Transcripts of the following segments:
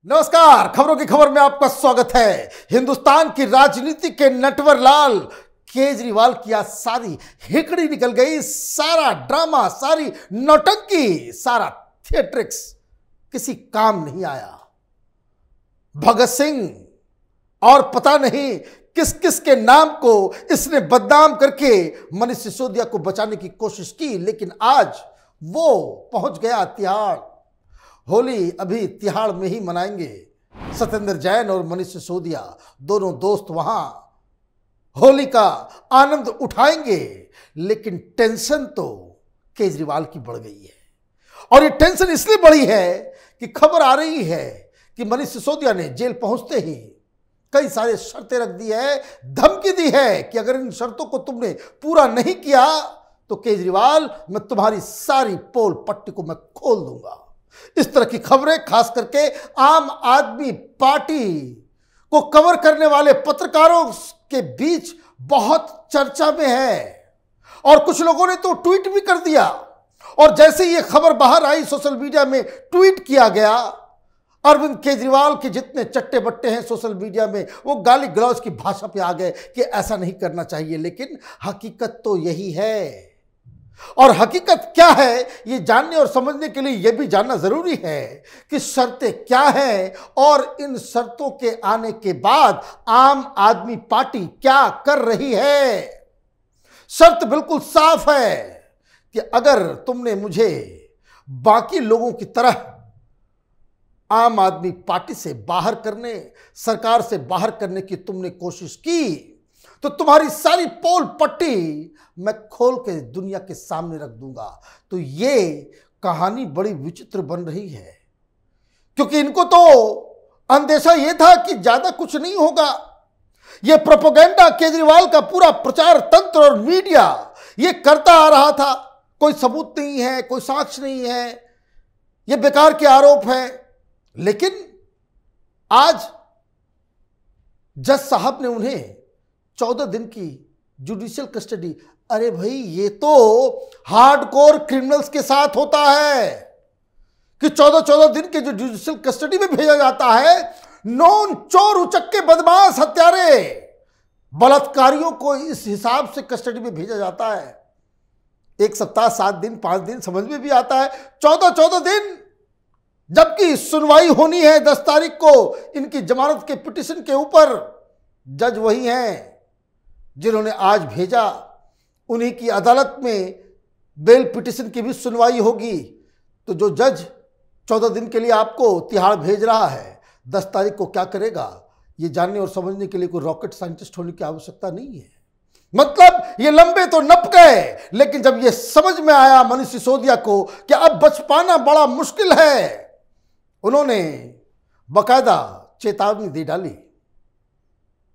नमस्कार, खबरों की खबर में आपका स्वागत है। हिंदुस्तान की राजनीति के नटवर लाल केजरीवाल की आज सारी हिकड़ी निकल गई। सारा ड्रामा, सारी नौटंकी, सारा थिएट्रिक्स किसी काम नहीं आया। भगत सिंह और पता नहीं किस किस के नाम को इसने बदनाम करके मनीष सिसोदिया को बचाने की कोशिश की, लेकिन आज वो पहुंच गया तिहाड़। होली अभी तिहाड़ में ही मनाएंगे। सत्येंद्र जैन और मनीष सिसोदिया दोनों दोस्त वहां होली का आनंद उठाएंगे, लेकिन टेंशन तो केजरीवाल की बढ़ गई है। और ये टेंशन इसलिए बढ़ी है कि खबर आ रही है कि मनीष सिसोदिया ने जेल पहुंचते ही कई सारे शर्तें रख दी है, धमकी दी है कि अगर इन शर्तों को तुमने पूरा नहीं किया तो केजरीवाल, मैं तुम्हारी सारी पोल पट्टी को मैं खोल दूंगा। इस तरह की खबरें खास करके आम आदमी पार्टी को कवर करने वाले पत्रकारों के बीच बहुत चर्चा में है। और कुछ लोगों ने तो ट्वीट भी कर दिया। और जैसे ही ये खबर बाहर आई, सोशल मीडिया में ट्वीट किया गया। अरविंद केजरीवाल के जितने चट्टे बट्टे हैं सोशल मीडिया में, वो गाली गलौज की भाषा पे आ गए कि ऐसा नहीं करना चाहिए। लेकिन हकीकत तो यही है। और हकीकत क्या है ये जानने और समझने के लिए यह भी जानना जरूरी है कि शर्तें क्या हैं और इन शर्तों के आने के बाद आम आदमी पार्टी क्या कर रही है। शर्त बिल्कुल साफ है कि अगर तुमने मुझे बाकी लोगों की तरह आम आदमी पार्टी से बाहर करने, सरकार से बाहर करने की तुमने कोशिश की तो तुम्हारी सारी पोल पट्टी मैं खोल के दुनिया के सामने रख दूंगा। तो ये कहानी बड़ी विचित्र बन रही है, क्योंकि इनको तो अंदेशा ये था कि ज्यादा कुछ नहीं होगा। ये प्रोपेगेंडा केजरीवाल का पूरा प्रचार तंत्र और मीडिया ये करता आ रहा था। कोई सबूत नहीं है, कोई साक्ष्य नहीं है, ये बेकार के आरोप हैं। लेकिन आज जज साहब ने उन्हें 14 दिन की जुडिशियल कस्टडी, अरे भाई ये तो हार्डकोर क्रिमिनल्स के साथ होता है कि 14 दिन के जो जुडिशियल कस्टडी में भेजा जाता है। नॉन चोर, उचक्के, बदमाश, हत्यारे, बलात्कारियों को इस हिसाब से कस्टडी में भेजा जाता है। 1 सप्ताह, 7 दिन, 5 दिन समझ में भी आता है, 14 दिन, जबकि सुनवाई होनी है 10 तारीख को इनकी जमानत के पिटीशन के ऊपर। जज वही हैं जिन्होंने आज भेजा। उन्हीं की अदालत में बेल पिटीशन की भी सुनवाई होगी। तो जो जज 14 दिन के लिए आपको तिहाड़ भेज रहा है, 10 तारीख को क्या करेगा ये जानने और समझने के लिए कोई रॉकेट साइंटिस्ट होने की आवश्यकता नहीं है। मतलब ये लंबे तो नप गए, लेकिन जब ये समझ में आया मनीष सिसोदिया को कि अब बच पाना बड़ा मुश्किल है, उन्होंने बकायदा चेतावनी दे डाली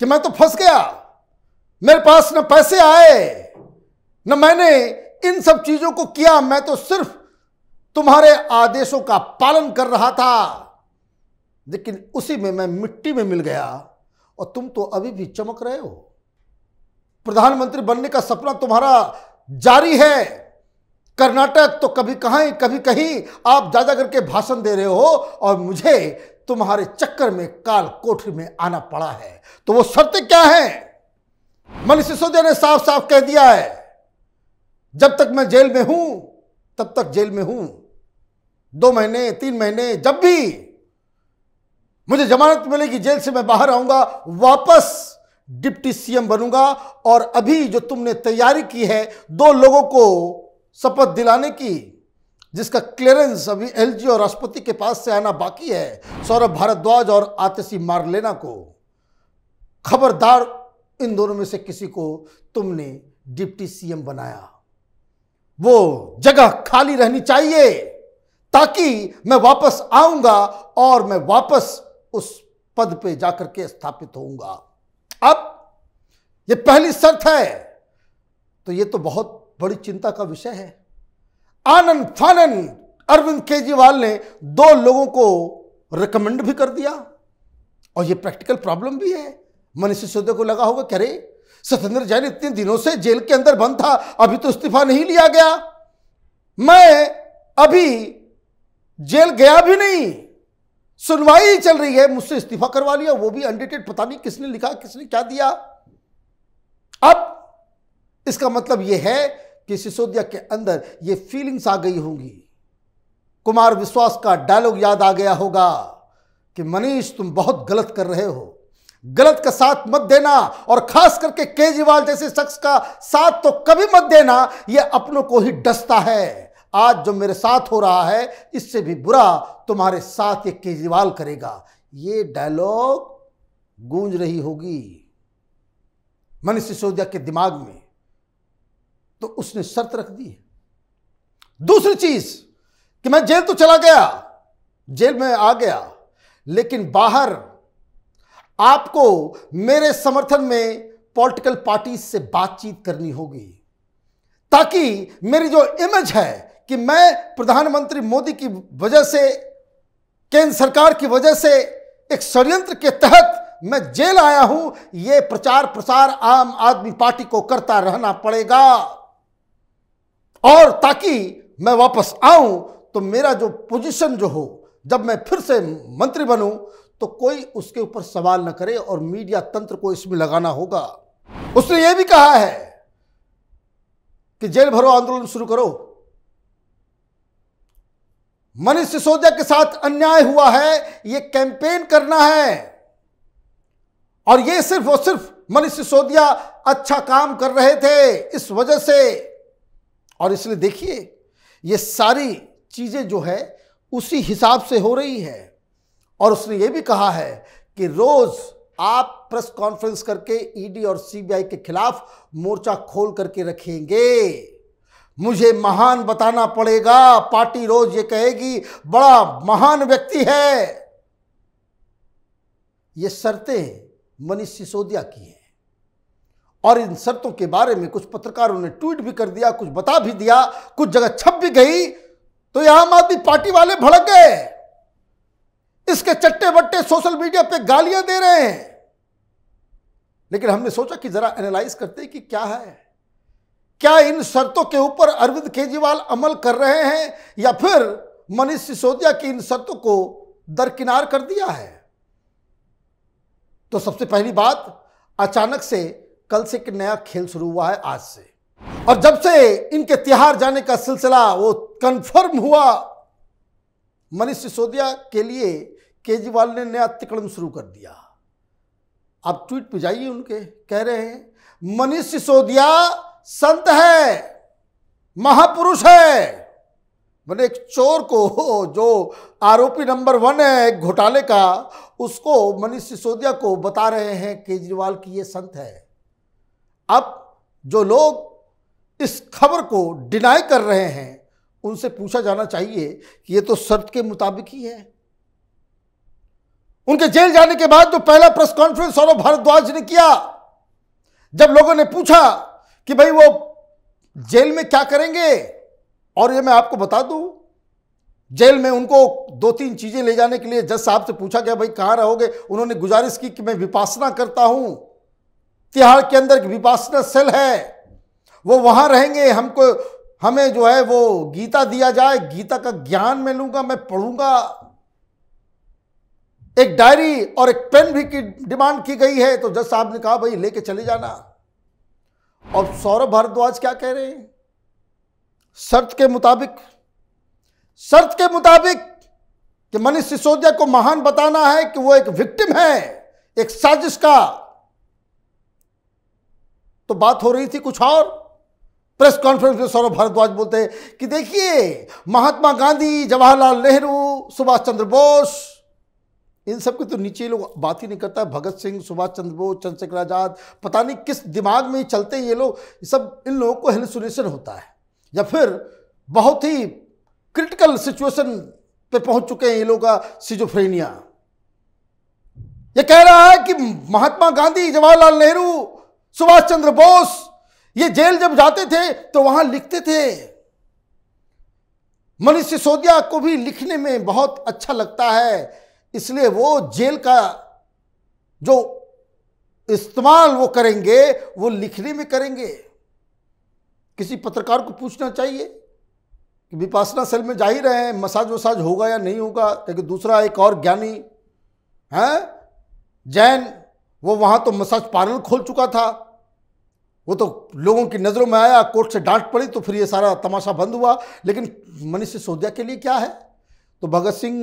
कि मैं तो फंस गया, मेरे पास न पैसे आए, न मैंने इन सब चीजों को किया, मैं तो सिर्फ तुम्हारे आदेशों का पालन कर रहा था। लेकिन उसी में मैं मिट्टी में मिल गया और तुम तो अभी भी चमक रहे हो। प्रधानमंत्री बनने का सपना तुम्हारा जारी है। कर्नाटक तो कभी कहीं कभी कहीं आप जा करके भाषण दे रहे हो और मुझे तुम्हारे चक्कर में काल कोठरी में आना पड़ा है। तो वो शर्तें क्या हैं? मनीष सिसोदिया ने साफ साफ कह दिया है, जब तक मैं जेल में हूं तब तक जेल में हूं। 2 महीने, 3 महीने, जब भी मुझे जमानत मिलेगी, जेल से मैं बाहर आऊंगा, वापस डिप्टी सीएम बनूंगा। और अभी जो तुमने तैयारी की है 2 लोगों को शपथ दिलाने की, जिसका क्लियरेंस अभी एलजी और राष्ट्रपति के पास से आना बाकी है, सौरभ भारद्वाज और आतिशी मारलेना को, खबरदार इन दोनों में से किसी को तुमने डिप्टी सीएम बनाया। वो जगह खाली रहनी चाहिए ताकि मैं वापस आऊंगा और मैं वापस उस पद पे जाकर के स्थापित होऊंगा। अब ये पहली शर्त है। तो ये तो बहुत बड़ी चिंता का विषय है। आनंद फानन अरविंद केजरीवाल ने 2 लोगों को रिकमेंड भी कर दिया। और ये प्रैक्टिकल प्रॉब्लम भी है। मनीष सिसोदिया को लगा होगा कि अरे सत्येंद्र जैन इतने दिनों से जेल के अंदर बंद था, अभी तो इस्तीफा नहीं लिया गया, मैं अभी जेल गया भी नहीं, सुनवाई चल रही है, मुझसे इस्तीफा करवा लिया, वो भी अनडेटेड, पता नहीं किसने लिखा, किसने क्या दिया। अब इसका मतलब यह है कि सिसोदिया के अंदर ये फीलिंग्स आ गई होंगी। कुमार विश्वास का डायलॉग याद आ गया होगा कि मनीष तुम बहुत गलत कर रहे हो, गलत का साथ मत देना, और खास करके केजरीवाल जैसे शख्स का साथ तो कभी मत देना, यह अपनों को ही डसता है। आज जो मेरे साथ हो रहा है इससे भी बुरा तुम्हारे साथ ये केजरीवाल करेगा। ये डायलॉग गूंज रही होगी मनीष सिसोदिया के दिमाग में, तो उसने शर्त रख दी है। दूसरी चीज कि मैं जेल तो चला गया, जेल में आ गया, लेकिन बाहर आपको मेरे समर्थन में पॉलिटिकल पार्टी से बातचीत करनी होगी, ताकि मेरी जो इमेज है कि मैं प्रधानमंत्री मोदी की वजह से, केंद्र सरकार की वजह से एक षड्यंत्र के तहत मैं जेल आया हूं, यह प्रचार प्रसार आम आदमी पार्टी को करता रहना पड़ेगा। और ताकि मैं वापस आऊं तो मेरा जो पोजीशन जो हो, जब मैं फिर से मंत्री बनूं तो कोई उसके ऊपर सवाल न करे, और मीडिया तंत्र को इसमें लगाना होगा। उसने यह भी कहा है कि जेल भरो आंदोलन शुरू करो। मनीष सिसोदिया के साथ अन्याय हुआ है, यह कैंपेन करना है, और यह सिर्फ और सिर्फ मनीष सिसोदिया अच्छा काम कर रहे थे इस वजह से, और इसलिए देखिए ये सारी चीजें जो है उसी हिसाब से हो रही है। और उसने ये भी कहा है कि रोज आप प्रेस कॉन्फ्रेंस करके ईडी और सीबीआई के खिलाफ मोर्चा खोल करके रखेंगे। मुझे महान बताना पड़ेगा, पार्टी रोज ये कहेगी बड़ा महान व्यक्ति है। ये शर्तें मनीष सिसोदिया की हैं, और इन शर्तों के बारे में कुछ पत्रकारों ने ट्वीट भी कर दिया, कुछ बता भी दिया, कुछ जगह छप भी गई, तो ये आम आदमी पार्टी वाले भड़क गए, इसके चट्टे बट्टे सोशल मीडिया पे गालियां दे रहे हैं। लेकिन हमने सोचा कि जरा एनालाइज करते हैं कि क्या है, क्या इन शर्तों के ऊपर अरविंद केजरीवाल अमल कर रहे हैं, या फिर मनीष सिसोदिया की इन शर्तों को दरकिनार कर दिया है। तो सबसे पहली बात, अचानक से कल से एक नया खेल शुरू हुआ है आज से, और जब से इनके तिहाड़ जाने का सिलसिला वो कंफर्म हुआ, मनीष सिसोदिया के लिए केजरीवाल ने नया तिकड़म शुरू कर दिया। आप ट्वीट पे जाइए, उनके कह रहे हैं मनीष सिसोदिया संत है, महापुरुष है। मैंने एक चोर को, जो आरोपी नंबर 1 है एक घोटाले का, उसको मनीष सिसोदिया को बता रहे हैं केजरीवाल की ये संत है। अब जो लोग इस खबर को डिनाई कर रहे हैं उनसे पूछा जाना चाहिए कि ये तो शर्त के मुताबिक ही है। उनके जेल जाने के बाद जो पहला प्रेस कॉन्फ्रेंस सौरभ भारद्वाज ने किया, जब लोगों ने पूछा कि भाई वो जेल में क्या करेंगे, और ये मैं आपको बता दूं, जेल में उनको 2-3 चीजें ले जाने के लिए जज साहब से पूछा गया, भाई कहां रहोगे। उन्होंने गुजारिश की कि मैं विपासना करता हूं, तिहाड़ के अंदर एक विपासना सेल है, वो वहां रहेंगे, हमें जो है वो गीता दिया जाए, गीता का ज्ञान मैं लूंगा, मैं पढ़ूंगा। एक डायरी और एक पेन भी की डिमांड की गई है, तो जज साहब ने कहा भाई लेके चले जाना। और सौरभ भारद्वाज क्या कह रहे हैं, शर्त के मुताबिक कि मनीष सिसोदिया को महान बताना है कि वो एक विक्टिम है एक साजिश का। तो बात हो रही थी कुछ और। प्रेस कॉन्फ्रेंस में सौरभ भारद्वाज बोलते हैं कि देखिए महात्मा गांधी, जवाहरलाल नेहरू, सुभाष चंद्र बोस, इन सब के तो नीचे लोग बात ही नहीं करता। भगत सिंह, सुभाष चंद्र बोस, चंद्रशेखर आजाद, पता नहीं किस दिमाग में ही चलते हैं ये लोग। सब इन लोगों को हेलुसिनेशन होता है, या फिर बहुत ही क्रिटिकल सिचुएशन पे पहुंच चुके हैं ये लोग का सिजोफ्रेनिया। ये कह रहा है कि महात्मा गांधी, जवाहरलाल नेहरू, सुभाष चंद्र बोस ये जेल जब जाते थे तो वहां लिखते थे। मनीष सिसोदिया को भी लिखने में बहुत अच्छा लगता है, इसलिए वो जेल का जो इस्तेमाल वो करेंगे वो लिखने में करेंगे। किसी पत्रकार को पूछना चाहिए कि कि विपासना सेल में जा ही रहे हैं, मसाज वसाज होगा या नहीं होगा, क्योंकि दूसरा एक और ज्ञानी है जैन, वो वहाँ तो मसाज पार्लर खोल चुका था। वो तो लोगों की नज़रों में आया, कोर्ट से डांट पड़ी, तो फिर ये सारा तमाशा बंद हुआ। लेकिन मनीष सिसोदिया के लिए क्या है? तो भगत सिंह,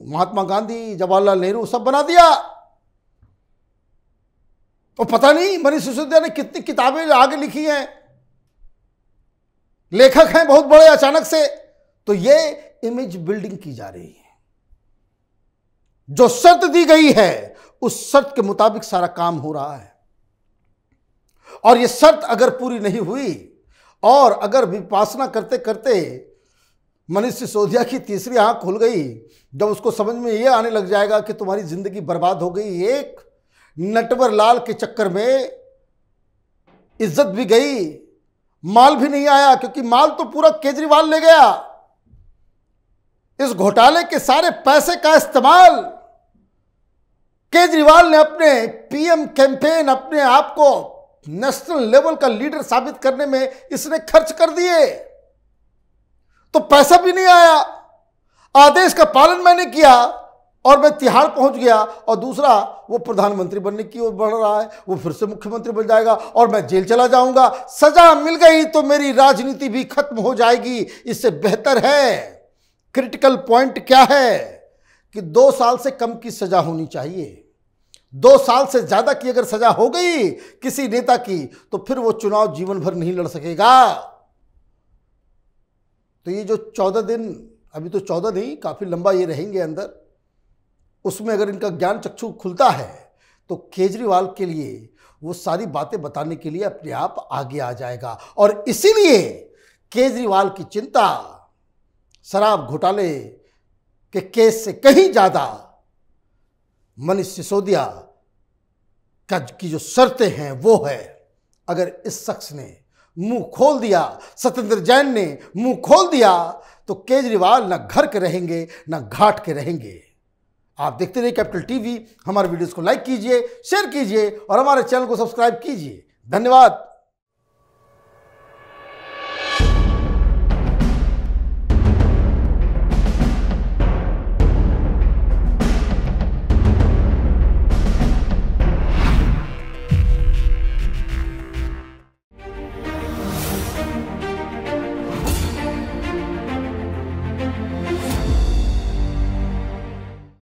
महात्मा गांधी, जवाहरलाल नेहरू सब बना दिया। तो पता नहीं मनीष सिसोदिया ने कितनी किताबें आगे लिखी हैं, लेखक हैं बहुत बड़े। अचानक से तो ये इमेज बिल्डिंग की जा रही है। जो शर्त दी गई है उस शर्त के मुताबिक सारा काम हो रहा है, और ये शर्त अगर पूरी नहीं हुई और अगर विपासना करते करते मनीष सिसोदिया की तीसरी आंख खुल गई, जब उसको समझ में ये आने लग जाएगा कि तुम्हारी जिंदगी बर्बाद हो गई, एक नटवर लाल के चक्कर में इज्जत भी गई, माल भी नहीं आया, क्योंकि माल तो पूरा केजरीवाल ले गया। इस घोटाले के सारे पैसे का इस्तेमाल केजरीवाल ने अपने पीएम कैंपेन, अपने आप को नेशनल लेवल का लीडर साबित करने में इसने खर्च कर दिए। तो पैसा भी नहीं आया, आदेश का पालन मैंने किया और मैं तिहाड़ पहुंच गया, और दूसरा वो प्रधानमंत्री बनने की ओर बढ़ रहा है, वो फिर से मुख्यमंत्री बन जाएगा और मैं जेल चला जाऊंगा। सजा मिल गई तो मेरी राजनीति भी खत्म हो जाएगी। इससे बेहतर है, क्रिटिकल पॉइंट क्या है कि 2 साल से कम की सजा होनी चाहिए। 2 साल से ज्यादा की अगर सजा हो गई किसी नेता की, तो फिर वो चुनाव जीवन भर नहीं लड़ सकेगा। तो ये जो 14 दिन, अभी तो 14 नहीं, काफी लंबा ये रहेंगे अंदर, उसमें अगर इनका ज्ञान चक्षु खुलता है तो केजरीवाल के लिए वो सारी बातें बताने के लिए अपने आप आगे आ जाएगा। और इसीलिए केजरीवाल की चिंता शराब घोटाले के केस से कहीं ज्यादा मनीष सिसोदिया की जो शर्तें हैं वो है। अगर इस शख्स ने मुंह खोल दिया, सत्येंद्र जैन ने मुंह खोल दिया, तो केजरीवाल ना घर के रहेंगे ना घाट के रहेंगे। आप देखते रहिए कैपिटल टीवी। हमारे वीडियोस को लाइक कीजिए, शेयर कीजिए और हमारे चैनल को सब्सक्राइब कीजिए। धन्यवाद।